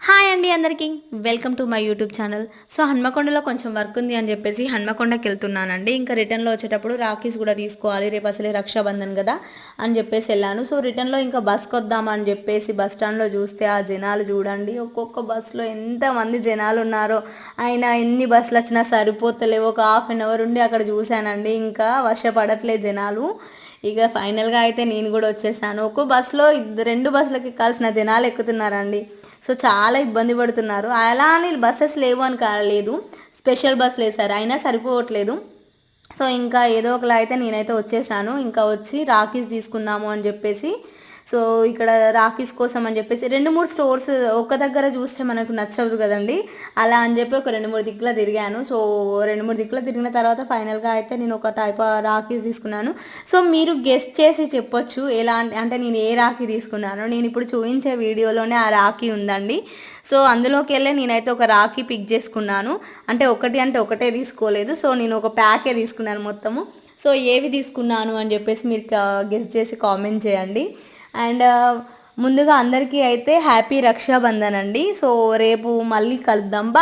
Hi అండి అందరికీ welcome to my YouTube channel. So హన్మకొండలో కొంచెం వర్క్ ఉంది అని చెప్పేసి హన్మకొండకి వెళ్తున్నానండి. ఇంకా రిటర్న్లో వచ్చేటప్పుడు రాఖీస్ కూడా తీసుకోవాలి, రేపు అసలే రక్షాబంధన్ కదా అని చెప్పేసి వెళ్ళాను. సో రిటర్న్లో ఇంకా బస్కి వద్దామని చెప్పేసి బస్ స్టాండ్లో చూస్తే ఆ జనాలు చూడండి, ఒక్కొక్క బస్సులో ఎంతమంది జనాలు ఉన్నారో. అయినా ఎన్ని బస్సులు వచ్చినా సరిపోతలేవు. ఒక హాఫ్ అన్ అవర్ ఉండి అక్కడ చూశానండి, ఇంకా వర్షపడట్లే జనాలు. ఇక ఫైనల్గా అయితే నేను కూడా వచ్చేసాను. ఒక్కో బస్సులో రెండు బస్సులకి ఎక్కాల్సిన జనాలు ఎక్కుతున్నారండి. సో చాలా ఇబ్బంది పడుతున్నారు. అలా అని బస్సెస్ లేవు అని కాలేదు, స్పెషల్ బస్సులు వేశారు, అయినా సరిపోవట్లేదు. సో ఇంకా ఏదో ఒకలా అయితే నేనైతే వచ్చేసాను. ఇంకా వచ్చి రాఖీస్ తీసుకుందాము అని చెప్పేసి, సో ఇక్కడ రాఖీస్ కోసం అని చెప్పేసి 2-3 స్టోర్స్ ఒక దగ్గర చూస్తే మనకు నచ్చదు కదండి. అలా అని చెప్పి ఒక 2-3 దిక్కుల తిరిగాను. సో 2-3 దిక్కుల తిరిగిన తర్వాత ఫైనల్గా అయితే నేను ఒక టైప్ రాఖీస్ తీసుకున్నాను. సో మీరు గెస్ట్ చేసి చెప్పొచ్చు ఎలా అంటే నేను ఏ రాఖీ తీసుకున్నాను. నేను ఇప్పుడు చూపించే వీడియోలోనే ఆ రాఖీ ఉందండి. సో అందులోకి వెళ్ళి నేనైతే ఒక రాఖీ పిక్ చేసుకున్నాను. అంటే ఒకటే తీసుకోలేదు. సో నేను ఒక ప్యాకే తీసుకున్నాను మొత్తము. సో ఏవి తీసుకున్నాను అని చెప్పేసి మీరు గెస్ట్ చేసి కామెంట్ చేయండి. అండ్ ముందుగా అందరికీ అయితే హ్యాపీ రక్షాబంధన్ అండి. సో రేపు మళ్ళీ కలుద్దాం.